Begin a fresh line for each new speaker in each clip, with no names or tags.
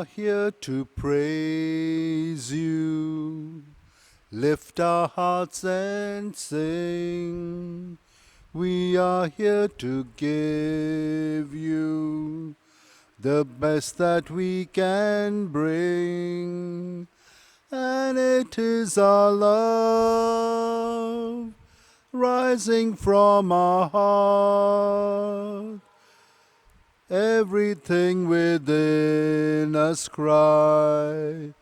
are here to praise you. Lift our hearts and sing. We are here to give you the best that we can bring. And it is our love rising from our heart. Everything within us cry,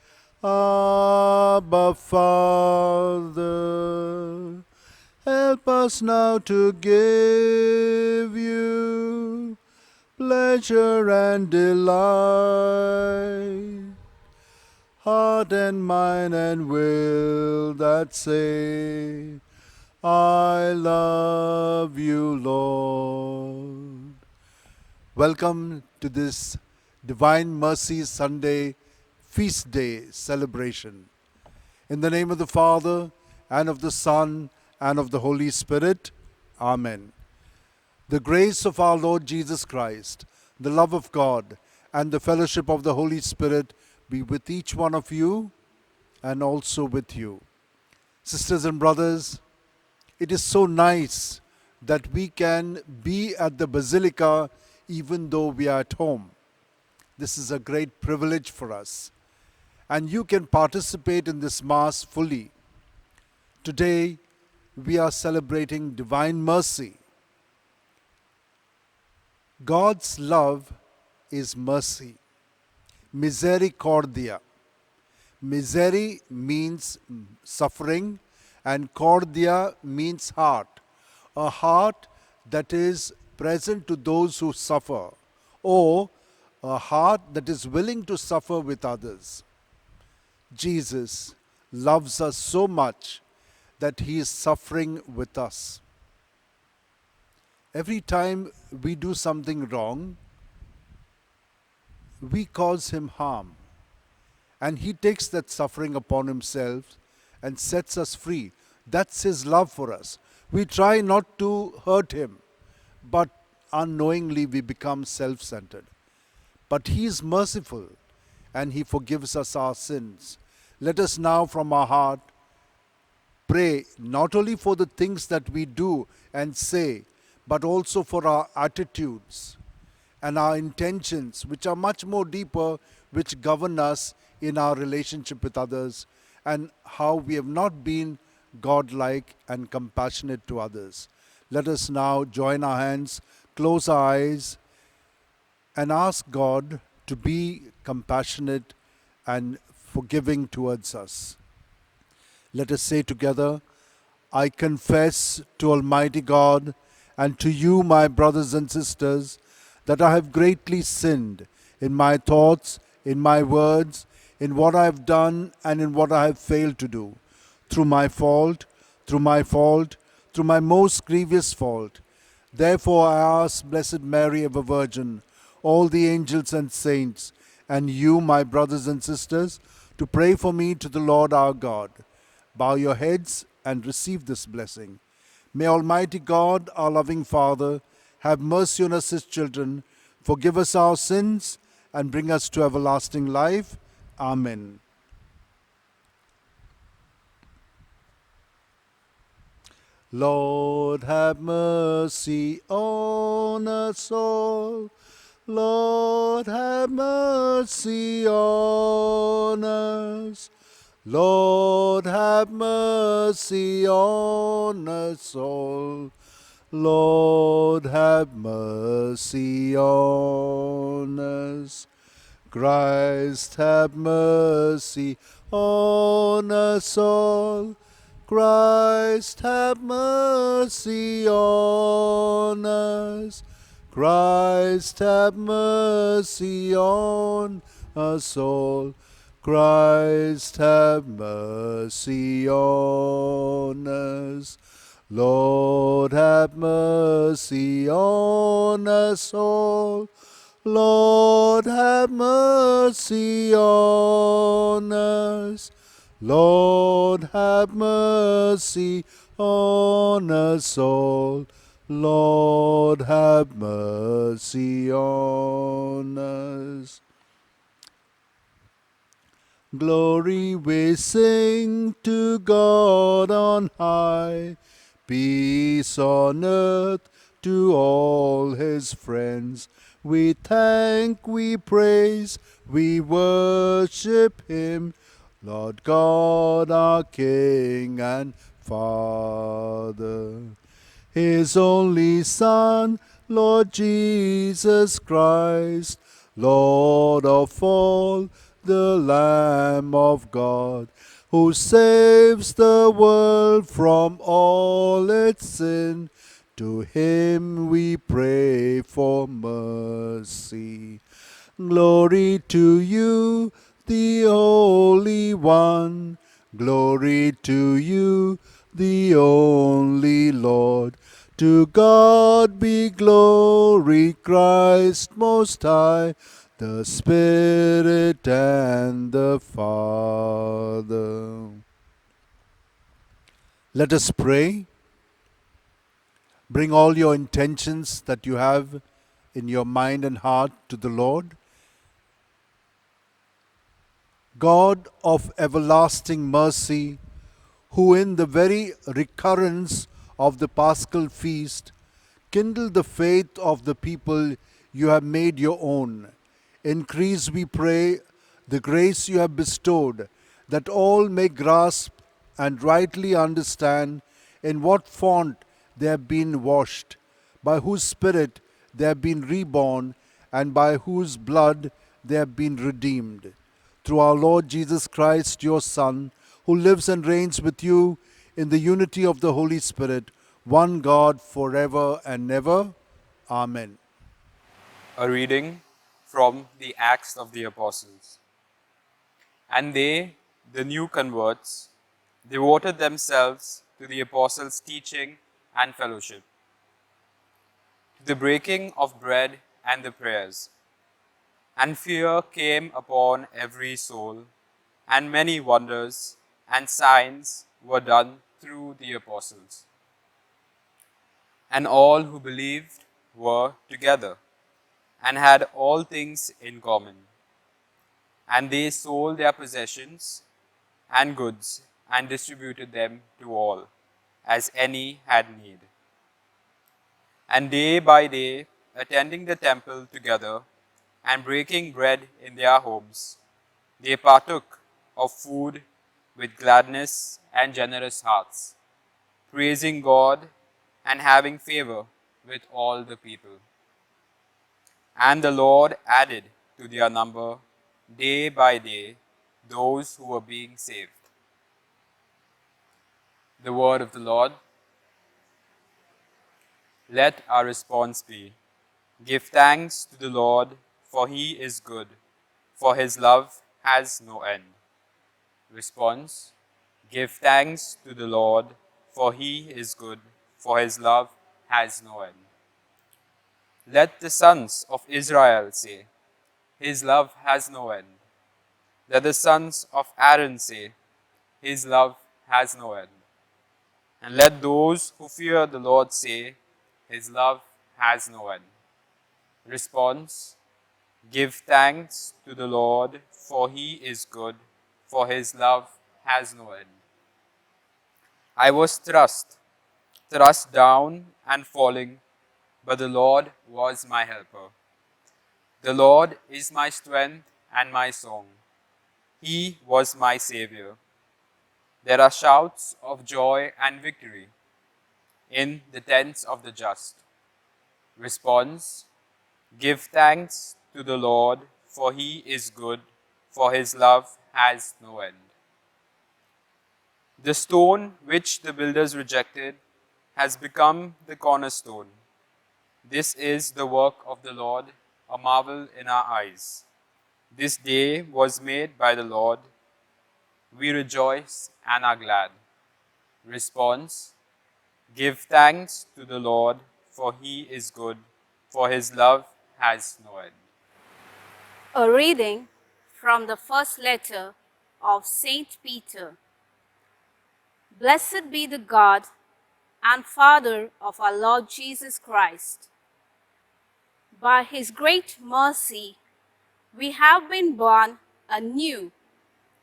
Abba, Father. Help us now to give you pleasure and delight. Heart and mind and will that say, I love you, Lord. Welcome to this Divine Mercy Sunday Feast Day celebration. In the name of the Father, and of the Son, and of the Holy Spirit. Amen. The grace of our Lord Jesus Christ, the love of God, and the fellowship of the Holy Spirit be with each one of you and also with you. Sisters and brothers, it is so nice that we can be at the Basilica even though we are at home. This is a great privilege for us. And you can participate in this Mass fully. Today, we are celebrating Divine Mercy. God's love is mercy. Misericordia. Miseri means suffering and cordia means heart. A heart that is present to those who suffer, or a heart that is willing to suffer with others. Jesus loves us so much that he is suffering with us. Every time we do something wrong, we cause him harm. And he takes that suffering upon himself and sets us free. That's his love for us. We try not to hurt him, but unknowingly we become self-centered. But he is merciful and he forgives us our sins. Let us now from our heart pray not only for the things that we do and say, but also for our attitudes and our intentions, which are much more deeper, which govern us in our relationship with others, and how we have not been God-like and compassionate to others. Let us now join our hands, close our eyes, and ask God to be compassionate and forgiving towards us. Let us say together, I confess to Almighty God and to you, my brothers and sisters, that I have greatly sinned in my thoughts, in my words, in what I have done and in what I have failed to do, through my fault, through my most grievous fault. Therefore I ask Blessed Mary, ever Virgin, all the angels and saints, and you, my brothers and sisters, to pray for me to the Lord our God. Bow your heads and receive this blessing. May Almighty God, our loving Father, have mercy on us, his children, forgive us our sins, and bring us to everlasting life. Amen. Lord, have mercy on us all. Lord, have mercy on us. Lord, have mercy on us all. Lord, have mercy on us. Christ, have mercy on us all. Christ, have mercy on us. Christ, have mercy on us all. Christ, have mercy on us. Lord, have mercy on us all. Lord, have mercy on us. Lord, have mercy on us all. Lord, have mercy on us. Glory we sing to God on high. Peace on earth to all his friends. We thank, we praise, we worship him, Lord God, our King and Father. His only Son, Lord Jesus Christ, Lord of all, the Lamb of God, who saves the world from all its sin. To him we pray for mercy. Glory to you, the Holy One. Glory to you, the only Lord. To God be glory, Christ Most High, the Spirit and the Father. Let us pray. Bring all your intentions that you have in your mind and heart to the Lord. God of everlasting mercy, who in the very recurrence of the Paschal feast kindle the faith of the people you have made your own, increase, we pray, the grace you have bestowed, that all may grasp and rightly understand in what font they have been washed, by whose Spirit they have been reborn, and by whose blood they have been redeemed. Through our Lord Jesus Christ, your Son, who lives and reigns with you in the unity of the Holy Spirit, one God forever and ever. Amen.
A reading from the Acts of the Apostles. And they, the new converts, devoted themselves to the apostles' teaching and fellowship, to the breaking of bread and the prayers. And fear came upon every soul, and many wonders and signs were done through the apostles. And all who believed were together and had all things in common. And they sold their possessions and goods and distributed them to all, as any had need. And day by day, attending the temple together and breaking bread in their homes, they partook of food with gladness and generous hearts, praising God and having favor with all the people. And the Lord added to their number day by day those who were being saved. The word of the Lord. Let our response be, give thanks to the Lord, for he is good, for his love has no end. Response, give thanks to the Lord, for he is good, for his love has no end. Let the sons of Israel say, his love has no end. Let the sons of Aaron say, his love has no end. And let those who fear the Lord say, his love has no end. Response, give thanks to the Lord, for he is good, for his love has no end. I was thrust down and falling, but the Lord was my helper. The Lord is my strength and my song. He was my Savior. There are shouts of joy and victory in the tents of the just. Response, give thanks to the Lord, for he is good, for his love has no end. The stone which the builders rejected has become the cornerstone. This is the work of the Lord, a marvel in our eyes. This day was made by the Lord. We rejoice and are glad. Response, give thanks to the Lord, for he is good, for his love has no end.
A reading from the first letter of Saint Peter. Blessed be the God and Father of our Lord Jesus Christ. By his great mercy, we have been born anew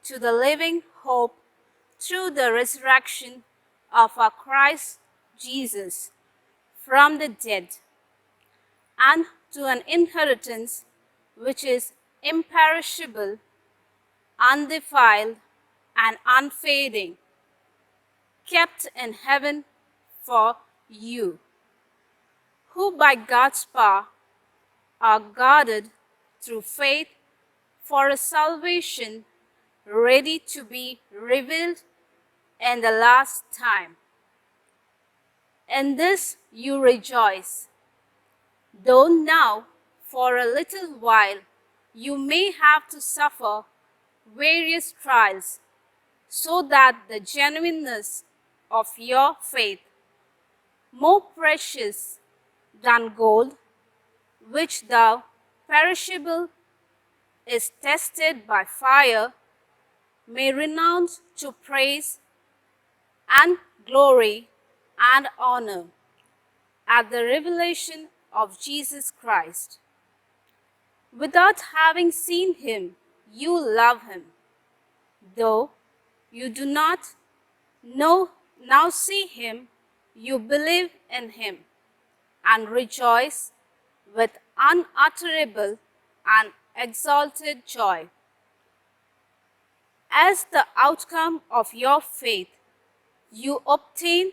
to the living hope through the resurrection of our Christ Jesus from the dead, and to an inheritance which is imperishable, undefiled, and unfading, kept in heaven for you, who by God's power are guarded through faith for a salvation ready to be revealed in the last time. In this you rejoice, though now for a little while you may have to suffer various trials, so that the genuineness of your faith, more precious than gold, which though perishable is tested by fire, may renounce to praise and glory and honor at the revelation of Jesus Christ. Without having seen him, you love him, though you do not now see him, you believe in him and rejoice with unutterable and exalted joy. As the outcome of your faith, you obtain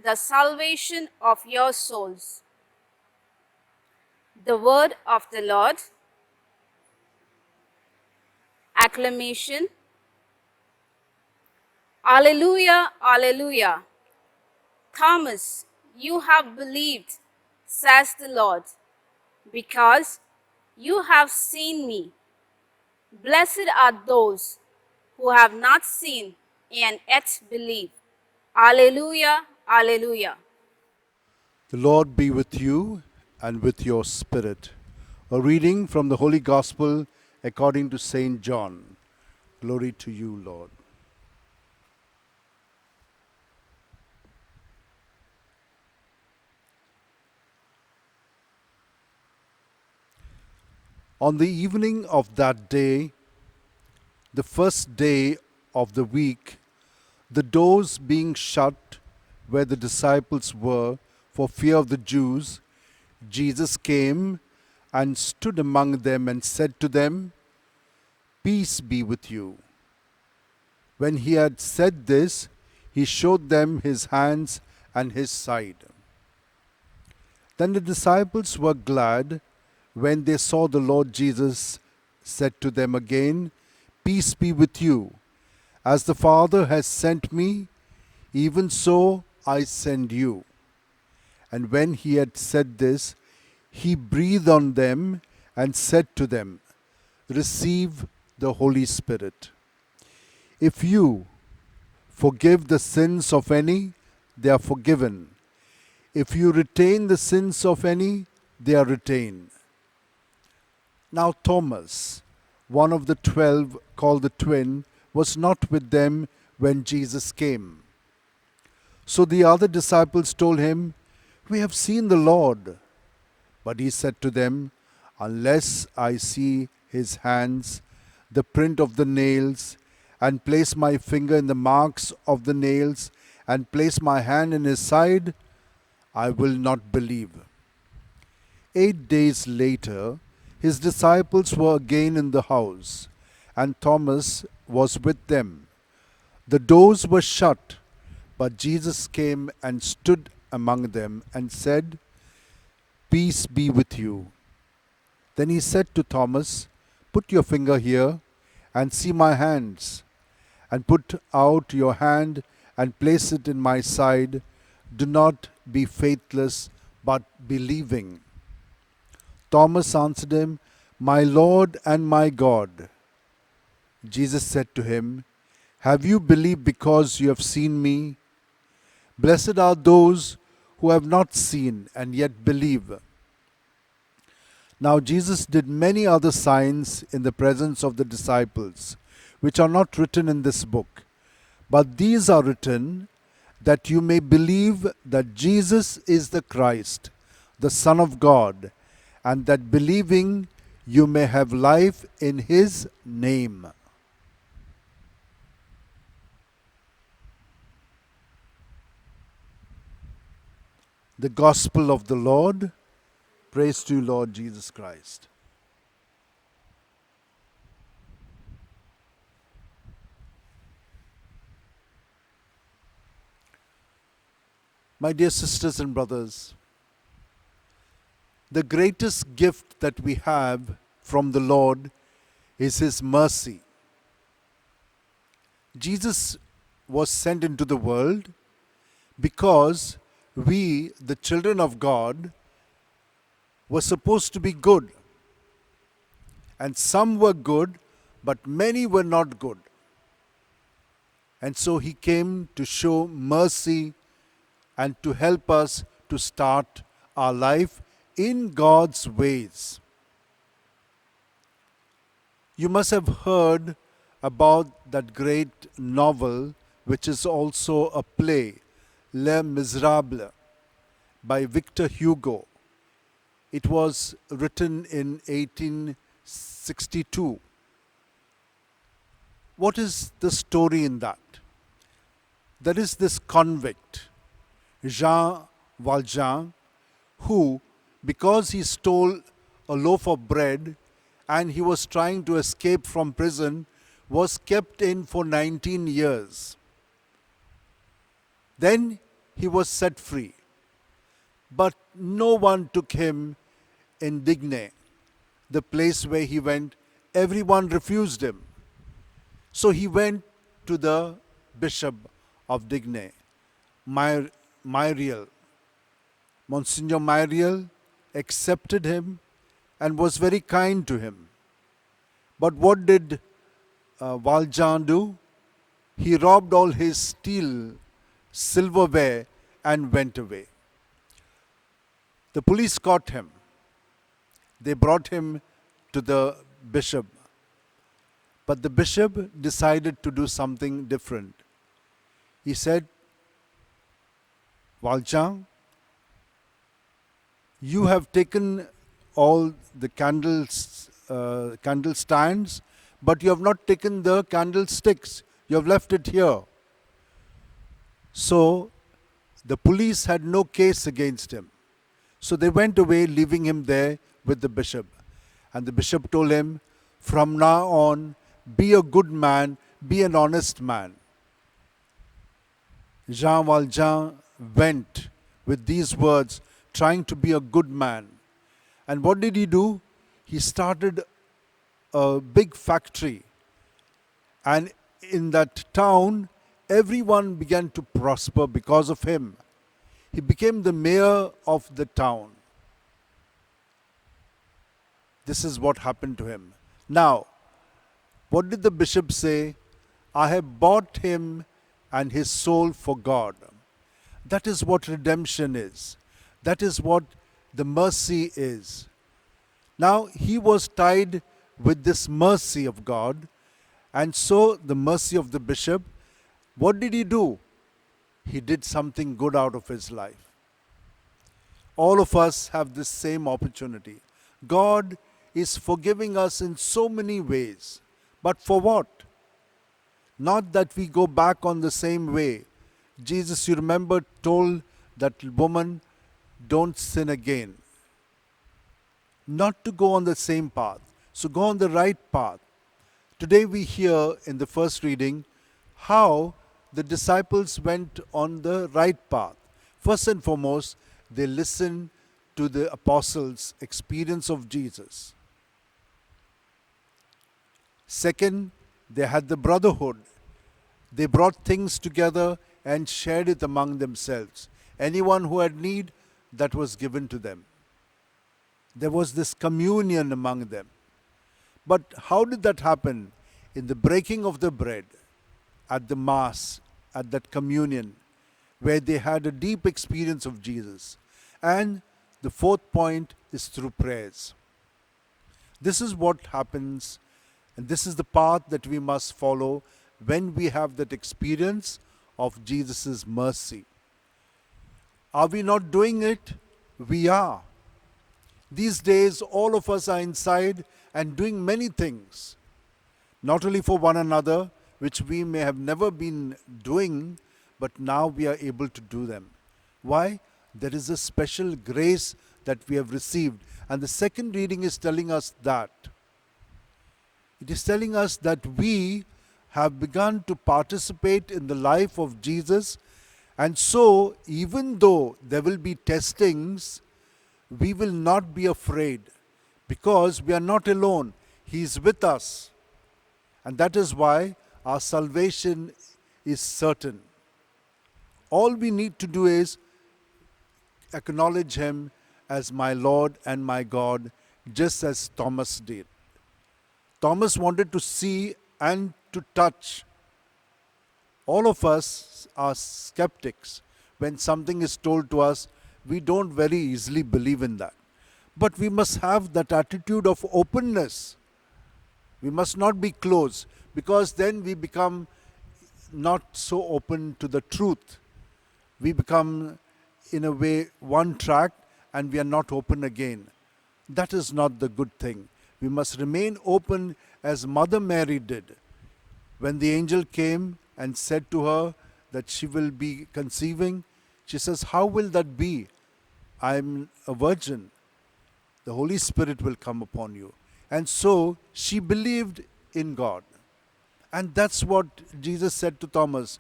the salvation of your souls. The word of the Lord. Acclamation. Alleluia, alleluia. Thomas, you have believed, says the Lord, because you have seen me. Blessed are those who have not seen and yet believe. Alleluia, alleluia.
The Lord be with you and with your spirit. A reading from the Holy Gospel according to St. John. Glory to you, Lord. On the evening of that day, the first day of the week, the doors being shut where the disciples were for fear of the Jews, Jesus came and stood among them and said to them, "Peace be with you." When he had said this, he showed them his hands and his side. Then the disciples were glad when they saw the Lord. Jesus said to them again, "Peace be with you. As the Father has sent me, even so I send you." And when he had said this, he breathed on them and said to them, "Receive the Holy Spirit. If you forgive the sins of any, they are forgiven. If you retain the sins of any, they are retained." Now Thomas, one of the 12, called the twin, was not with them when Jesus came. So the other disciples told him, "We have seen the Lord." But he said to them, "Unless I see his hands, the print of the nails, and place my finger in the marks of the nails, and place my hand in his side, I will not believe." 8 days later, his disciples were again in the house, and Thomas was with them. The doors were shut, but Jesus came and stood among them and said, "Peace be with you." Then he said to Thomas, "Put your finger here and see my hands, and put out your hand and place it in my side. Do not be faithless, but believing." Thomas answered him, "My Lord and my God." Jesus said to him, "Have you believed because you have seen me? Blessed are those who have not seen and yet believe." Now Jesus did many other signs in the presence of the disciples, which are not written in this book. But these are written that you may believe that Jesus is the Christ, the Son of God, and that believing you may have life in his name. The Gospel of the Lord. Praise to you, Lord Jesus Christ. My dear sisters and brothers, the greatest gift that we have from the Lord is His mercy. Jesus was sent into the world because we, the children of God, were supposed to be good. And some were good, but many were not good. And so He came to show mercy and to help us to start our life in God's ways. You must have heard about that great novel, which is also a play, Les Miserables, by Victor Hugo. It was written in 1862. What is the story in that? There is this convict, Jean Valjean, who, because he stole a loaf of bread and he was trying to escape from prison, was kept in for 19 years. Then he was set free. But no one took him in Digne, the place where he went. Everyone refused him. So he went to the Bishop of Digne, Myriel. Monsignor Myriel accepted him and was very kind to him. But what did Valjean do? He robbed all his silverware and went away. The police caught him. They brought him to the bishop. But the bishop decided to do something different. He said, Valjean, you have taken all the candle stands, but you have not taken the candlesticks. You have left it here. So the police had no case against him. So they went away, leaving him there with the bishop. And the bishop told him, from now on, be a good man, be an honest man. Jean Valjean went with these words, trying to be a good man. And what did he do? He started a big factory. And in that town, everyone began to prosper because of him. He became the mayor of the town. This is what happened to him. Now, what did the bishop say? I have bought him and his soul for God. That is what redemption is. That is what the mercy is. Now, he was tied with this mercy of God, and so the mercy of the bishop, what did he do? He did something good out of his life. All of us have this same opportunity. God is forgiving us in so many ways. But for what? Not that we go back on the same way. Jesus, you remember, told that woman, don't sin again. Not to go on the same path. So go on the right path. Today we hear in the first reading how the disciples went on the right path. First and foremost, they listened to the apostles' experience of Jesus. Second, they had the brotherhood. They brought things together and shared it among themselves. Anyone who had need, that was given to them. There was this communion among them. But how did that happen? In the breaking of the bread, at the Mass, at that communion, where they had a deep experience of Jesus. And the fourth point is through prayers. This is what happens, and this is the path that we must follow when we have that experience of Jesus' mercy. Are we not doing it? We are. These days, all of us are inside and doing many things, not only for one another, which we may have never been doing, but now we are able to do them. Why? There is a special grace that we have received. And the second reading is telling us that. It is telling us that we have begun to participate in the life of Jesus. And so, even though there will be testings, we will not be afraid because we are not alone. He is with us. And that is why our salvation is certain. All we need to do is acknowledge Him as my Lord and my God, just as Thomas did. Thomas wanted to see and to touch. All of us are skeptics. When something is told to us, we don't very easily believe in that. But we must have that attitude of openness. We must not be closed, because then we become not so open to the truth. We become, in a way, one track, and we are not open again. That is not the good thing. We must remain open as Mother Mary did. When the angel came and said to her that she will be conceiving, she says, "How will that be? I am a virgin. The Holy Spirit will come upon you." And so she believed in God. And that's what Jesus said to Thomas.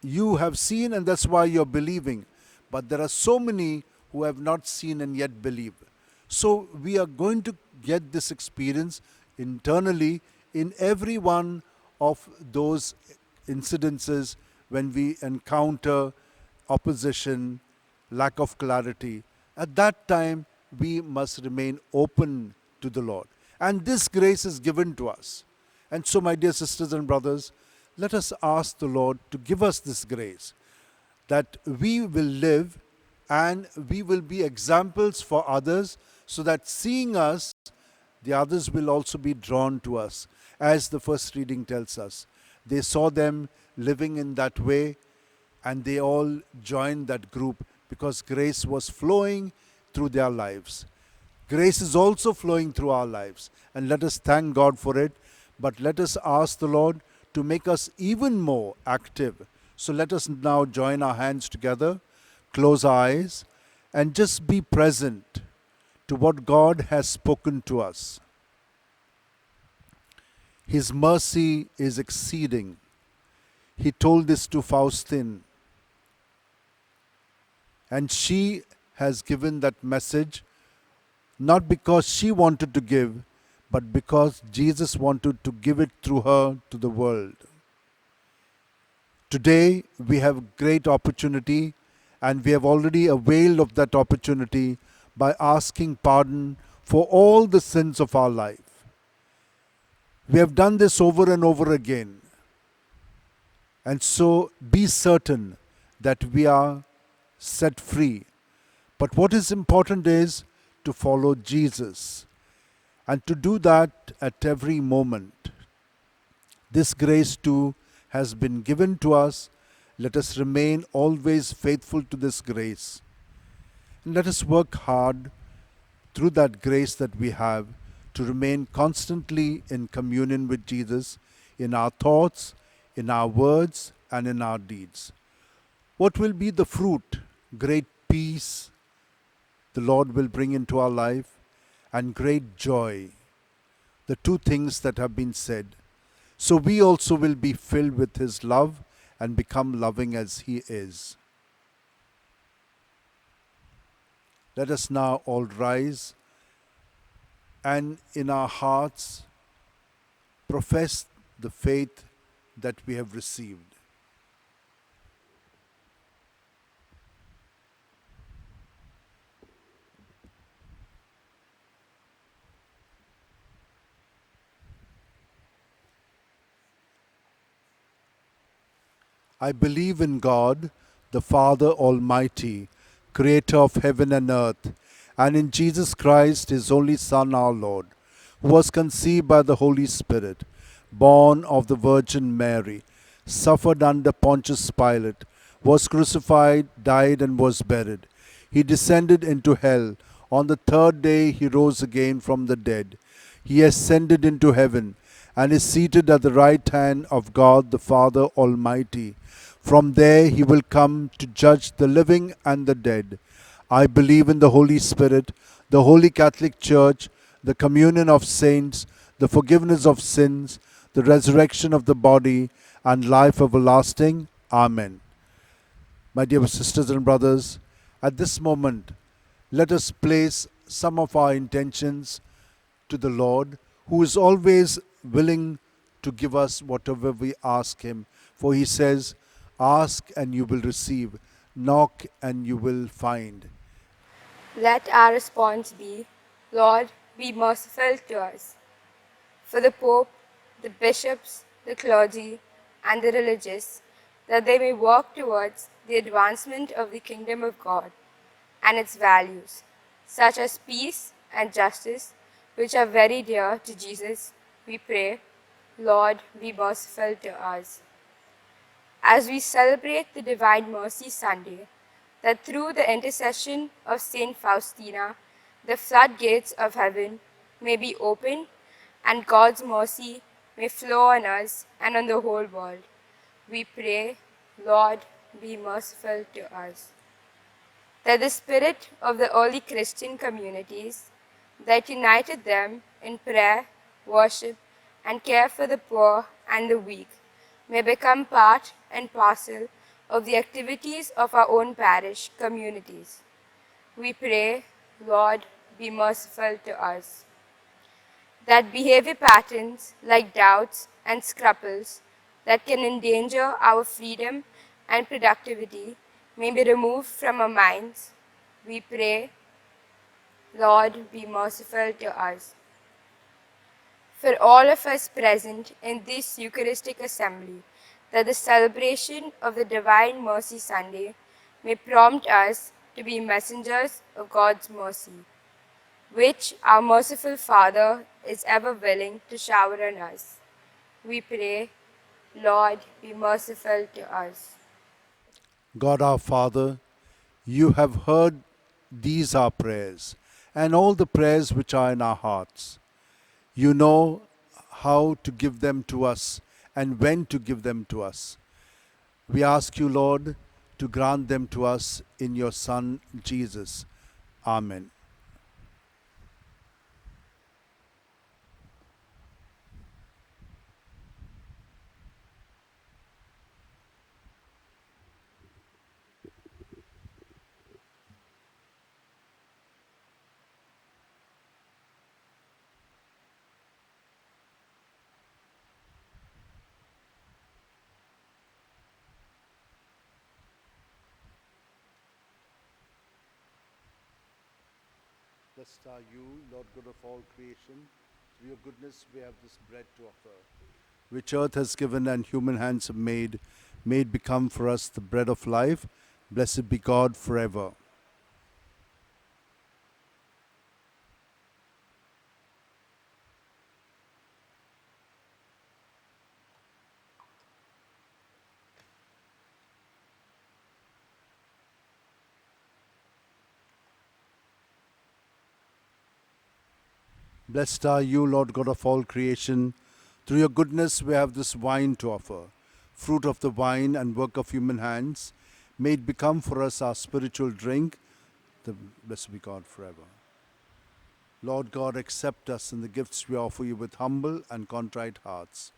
You have seen, and that's why you're believing. But there are so many who have not seen and yet believe. So we are going to get this experience internally in every one of those incidences when we encounter opposition, lack of clarity. At that time, we must remain open to the Lord. And this grace is given to us. And so, my dear sisters and brothers, let us ask the Lord to give us this grace, that we will live and we will be examples for others, so that seeing us, the others will also be drawn to us, as the first reading tells us. They saw them living in that way, and they all joined that group because grace was flowing through their lives. Grace is also flowing through our lives, and let us thank God for it. But let us ask the Lord to make us even more active. So let us now join our hands together, close our eyes, and just be present to what God has spoken to us. His mercy is exceeding. He told this to Faustine, and she has given that message not because she wanted to give, but because Jesus wanted to give it through her to the world. Today we have great opportunity, and we have already availed of that opportunity by asking pardon for all the sins of our life. We have done this over and over again. And so be certain that we are set free. But what is important is to follow Jesus, and to do that at every moment. This grace too has been given to us. Let us remain always faithful to this grace. And let us work hard through that grace that we have to remain constantly in communion with Jesus in our thoughts, in our words, and in our deeds. What will be the fruit? Great peace the Lord will bring into our life, and great joy. The two things that have been said. So we also will be filled with His love and become loving as He is. Let us now all rise and in our hearts profess the faith that we have received. I believe in God, the Father Almighty, creator of heaven and earth, and in Jesus Christ, His only Son, our Lord, who was conceived by the Holy Spirit, born of the Virgin Mary, suffered under Pontius Pilate, was crucified, died, and was buried. He descended into hell. On the third day He rose again from the dead. He ascended into heaven and is seated at the right hand of God the Father Almighty. From there he will come to judge the living and the dead. I believe in the Holy Spirit, the Holy Catholic Church, the communion of saints, the forgiveness of sins, the resurrection of the body, and life everlasting. Amen. My dear sisters and brothers, at this moment, let us place some of our intentions to the Lord, who is always willing to give us whatever we ask Him. For He says, ask and you will receive, knock and you will find.
Let our response be, Lord, be merciful to us. For the Pope, the bishops, the clergy, and the religious, that they may work towards the advancement of the kingdom of God and its values, such as peace and justice, which are very dear to Jesus, we pray, Lord, be merciful to us. As we celebrate the Divine Mercy Sunday, that through the intercession of Saint Faustina, the floodgates of heaven may be opened and God's mercy may flow on us and on the whole world. We pray, Lord, be merciful to us. That the spirit of the early Christian communities that united them in prayer, worship, and care for the poor and the weak may become part and parcel of the activities of our own parish communities. We pray, Lord, be merciful to us. That behavior patterns like doubts and scruples that can endanger our freedom and productivity may be removed from our minds. We pray, Lord, be merciful to us. For all of us present in this Eucharistic assembly, that the celebration of the Divine Mercy Sunday may prompt us to be messengers of God's mercy, which our merciful Father is ever willing to shower on us. We pray, Lord, be merciful to us.
God our Father, you have heard these our prayers and all the prayers which are in our hearts. You know how to give them to us and when to give them to us. We ask you, Lord, to grant them to us in your Son, Jesus. Amen. Blessed are you, Lord God of all creation. Through your goodness we have this bread to offer, which earth has given and human hands have made become for us the bread of life. Blessed be God forever. Blessed are you, Lord God of all creation. Through your goodness we have this wine to offer, fruit of the vine and work of human hands, made become for us our spiritual drink. Blessed be God forever. Lord God, accept us in the gifts we offer you with humble and contrite hearts.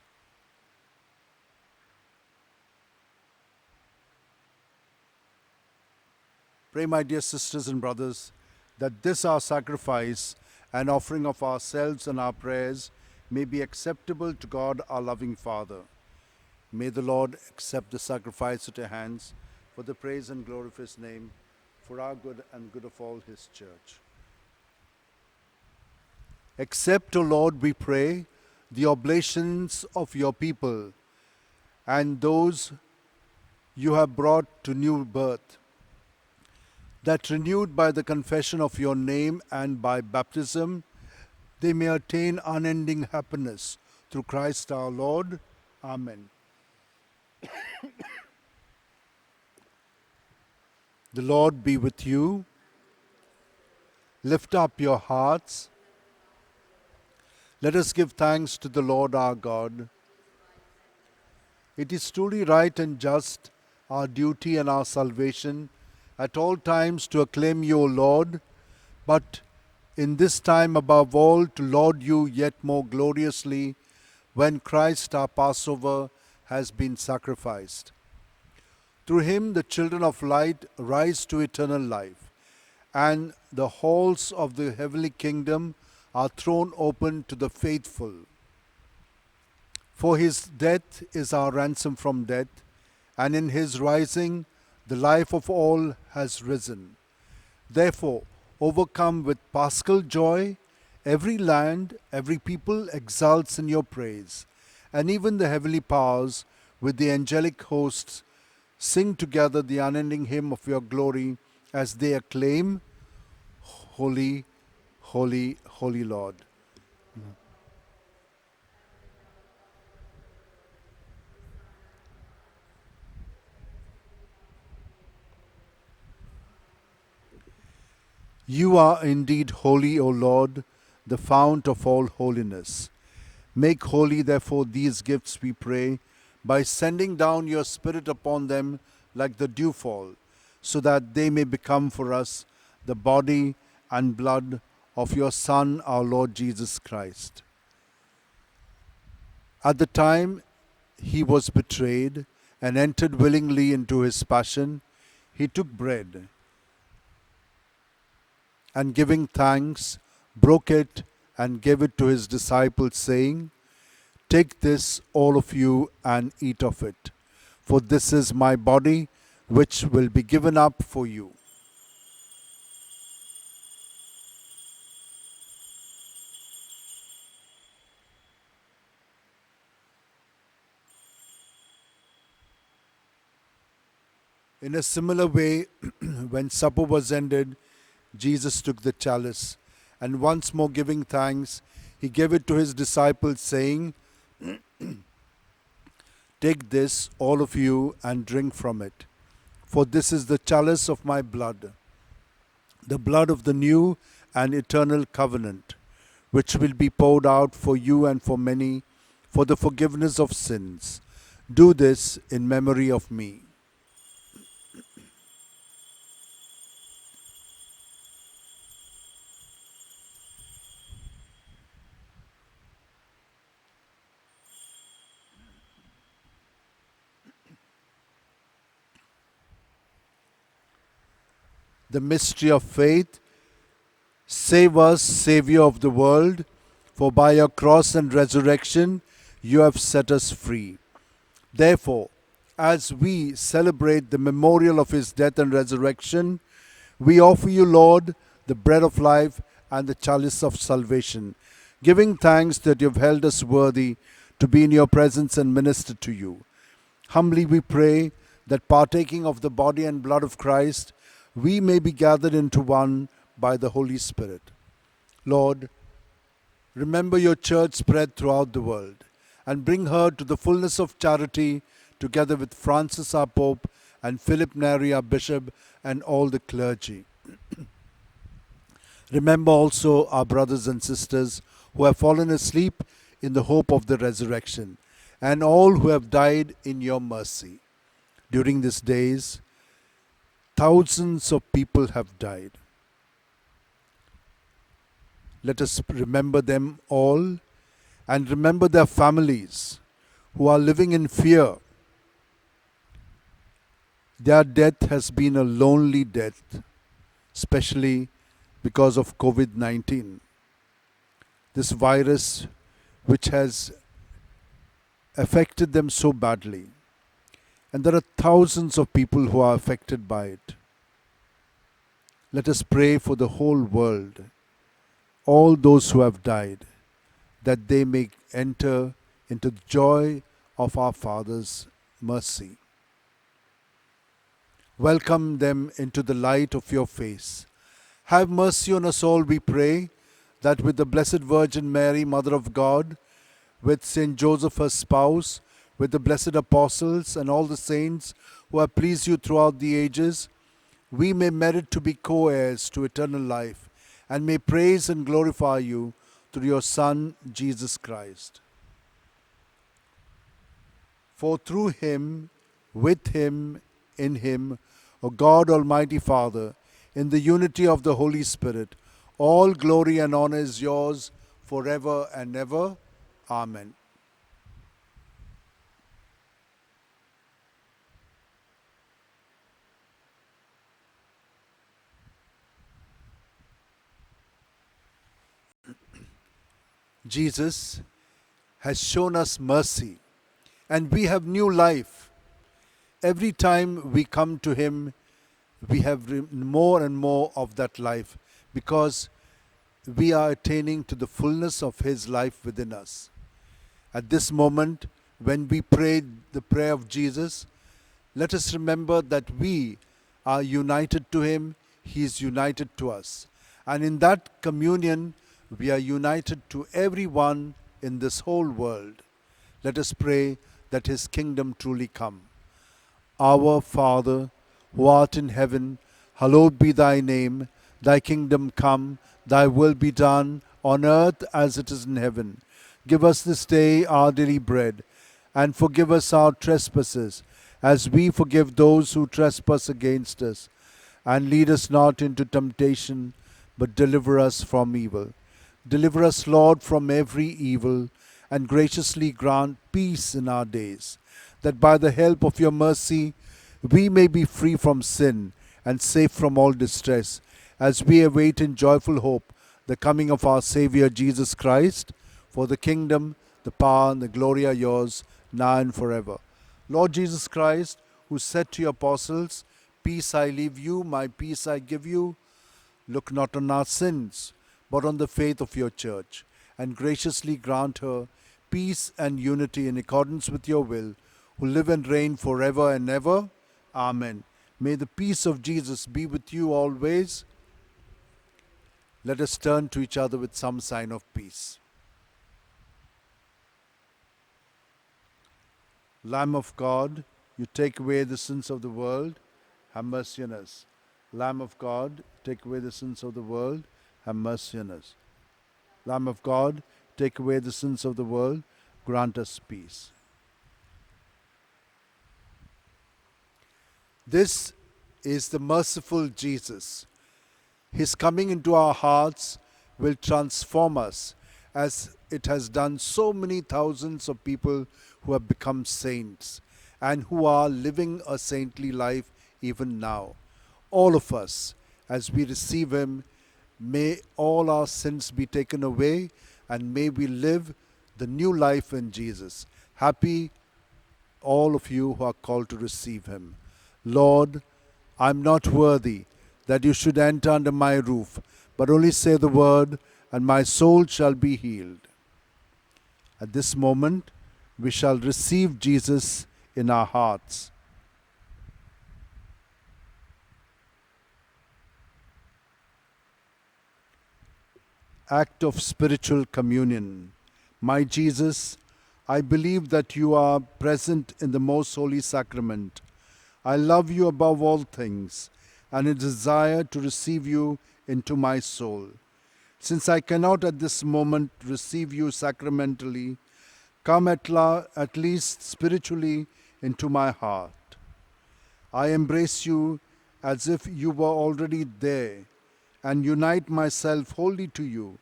Pray, my dear sisters and brothers, that this our sacrifice and offering of ourselves and our prayers may be acceptable to God, our loving Father. May the Lord accept the sacrifice at your hands for the praise and glory of his name, for our good and good of all his church. Accept, O Lord, we pray, the oblations of your people and those you have brought to new birth, that renewed by the confession of your name and by baptism, they may attain unending happiness through Christ our Lord. Amen. The Lord be with you. Lift up your hearts. Let us give thanks to the Lord our God. It is truly right and just our duty and our salvation at all times to acclaim you, O Lord, but in this time above all to laud you yet more gloriously when Christ our Passover has been sacrificed. Through him the children of light rise to eternal life, and the halls of the heavenly kingdom are thrown open to the faithful. For his death is our ransom from death, and in his rising the life of all has risen. Therefore, overcome with paschal joy, every land, every people exults in your praise, and even the heavenly powers with the angelic hosts sing together the unending hymn of your glory as they acclaim, Holy, holy, holy Lord. You are indeed holy, O Lord, the fount of all holiness. Make holy, therefore, these gifts, we pray, by sending down your Spirit upon them like the dewfall, so that they may become for us the body and blood of your Son, our Lord Jesus Christ. At the time he was betrayed and entered willingly into his passion, he took bread and giving thanks, broke it and gave it to his disciples, saying, Take this, all of you, and eat of it, for this is my body, which will be given up for you. In a similar way, when supper was ended, Jesus took the chalice, and once more giving thanks, he gave it to his disciples, saying, Take this, all of you, and drink from it, for this is the chalice of my blood, the blood of the new and eternal covenant, which will be poured out for you and for many for the forgiveness of sins. Do this in memory of me. The mystery of faith. Save us, Saviour of the world, for by your cross and resurrection you have set us free. Therefore, as we celebrate the memorial of his death and resurrection, we offer you, Lord, the bread of life and the chalice of salvation, giving thanks that you have held us worthy to be in your presence and minister to you. Humbly we pray that partaking of the body and blood of Christ, we may be gathered into one by the Holy Spirit. Lord, remember your church spread throughout the world and bring her to the fullness of charity together with Francis our Pope and Philip Neri our Bishop and all the clergy. Remember also our brothers and sisters who have fallen asleep in the hope of the resurrection, and all who have died in your mercy. During these days, thousands of people have died. Let us remember them all and remember their families who are living in fear. Their death has been a lonely death, especially because of COVID-19. This virus which has affected them so badly. And there are thousands of people who are affected by it. Let us pray for the whole world, all those who have died, that they may enter into the joy of our Father's mercy. Welcome them into the light of your face. Have mercy on us all, we pray, that with the Blessed Virgin Mary, Mother of God, with Saint Joseph, her spouse, with the blessed apostles and all the saints who have pleased you throughout the ages, we may merit to be co-heirs to eternal life and may praise and glorify you through your Son, Jesus Christ. For through him, with him, in him, O God Almighty Father, in the unity of the Holy Spirit, all glory and honor is yours forever and ever. Amen. Jesus has shown us mercy, and we have new life. Every time we come to him, we have more and more of that life because we are attaining to the fullness of his life within us. At this moment, when we pray the prayer of Jesus, let us remember that we are united to him, he is united to us. And in that communion, we are united to everyone in this whole world. Let us pray that his kingdom truly come. Our Father, who art in heaven, hallowed be thy name. Thy kingdom come, thy will be done, on earth as it is in heaven. Give us this day our daily bread, and forgive us our trespasses, as we forgive those who trespass against us. And lead us not into temptation, but deliver us from evil. Deliver us, Lord, from every evil, and graciously grant peace in our days, that by the help of your mercy we may be free from sin and safe from all distress, as we await in joyful hope the coming of our Saviour Jesus Christ. For the kingdom, the power, and the glory are yours, now and forever. Lord Jesus Christ, who said to your apostles, Peace I leave you, my peace I give you, look not on our sins, but on the faith of your church, and graciously grant her peace and unity in accordance with your will, who live and reign forever and ever. Amen. May the peace of Jesus be with you always. Let us turn to each other with some sign of peace. Lamb of God, you take away the sins of the world, have mercy on us. Lamb of God, take away the sins of the world, have mercy on us. Lamb of God, take away the sins of the world, grant us peace. This is the merciful Jesus. His coming into our hearts will transform us, as it has done so many thousands of people who have become saints and who are living a saintly life even now. All of us, as we receive him, may all our sins be taken away, and may we live the new life in Jesus. Happy all of you who are called to receive him. Lord, I am not worthy that you should enter under my roof, but only say the word, and my soul shall be healed. At this moment, we shall receive Jesus in our hearts. Act of spiritual communion. My Jesus, I believe that you are present in the most holy sacrament. I love you above all things, and I desire to receive you into my soul. Since I cannot at this moment receive you sacramentally, come at least spiritually into my heart. I embrace you as if you were already there, and unite myself wholly to you.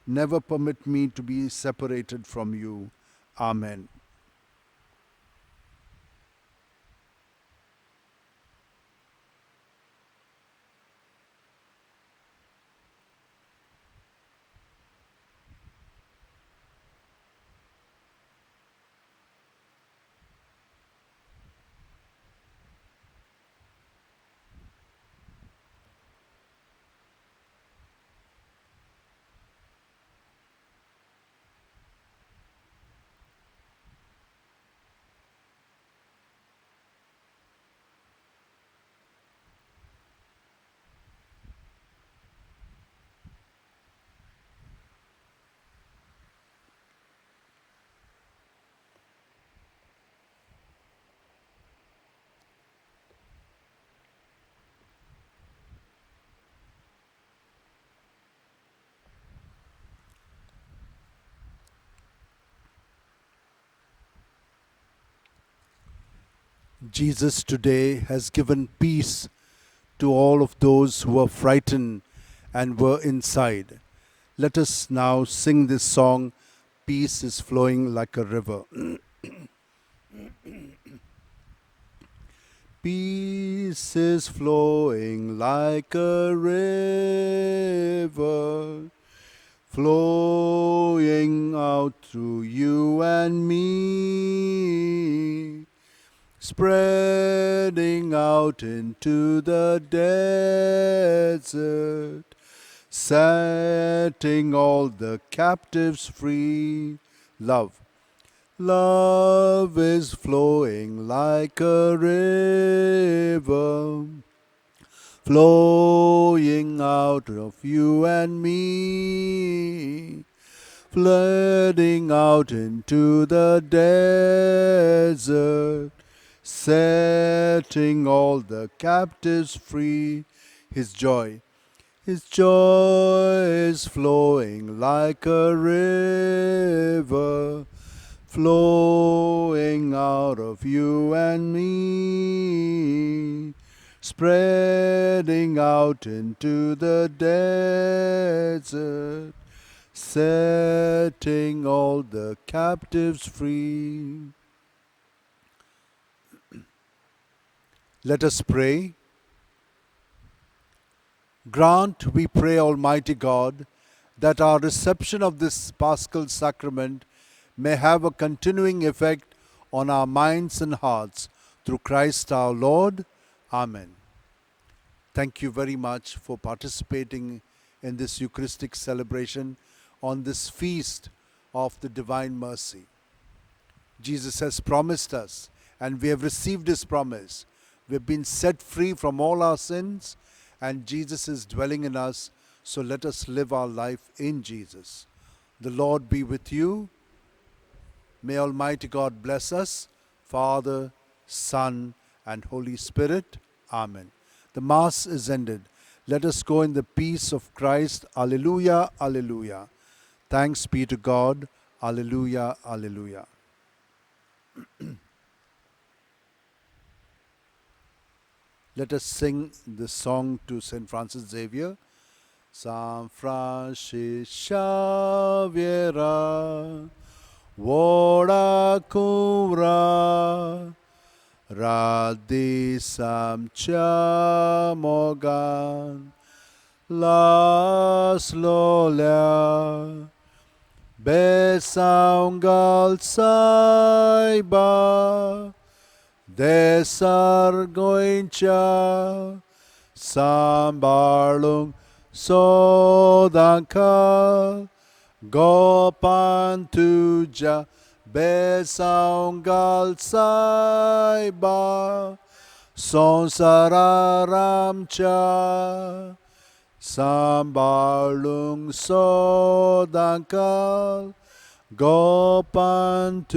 Never permit me to be separated from you. Amen. Jesus today has given peace to all of those who were frightened and were inside. Let us now sing this song, Peace is Flowing Like a River. Peace is flowing like a river, flowing out through you and me, spreading out into the desert, setting all the captives free. Love. Love is flowing like a river, flowing out of you and me, flooding out into the desert, setting all the captives free. His joy is flowing like a river, flowing out of you and me, spreading out into the desert, setting all the captives free. Let us pray. Grant, we pray, Almighty God, that our reception of this Paschal Sacrament may have a continuing effect on our minds and hearts through Christ our Lord. Amen. Thank you very much for participating in this Eucharistic celebration on this feast of the Divine Mercy. Jesus has promised us, and we have received His promise. We have been set free from all our sins, and Jesus is dwelling in us, so let us live our life in Jesus. The Lord be with you. May Almighty God bless us, Father, Son, and Holy Spirit. Amen. The Mass is ended. Let us go in the peace of Christ. Alleluia, alleluia. Thanks be to God. Alleluia, alleluia. Let us sing the song to St. Francis Xavier. San Francis Xaviera, Vora cura, radisam chamogan, las lolia, besaungal saiba, desargoincha, sambarlung sodanka, gopantuja, besaungal saiba, sonsararamcha, sambarlung sodankal, gopantuja.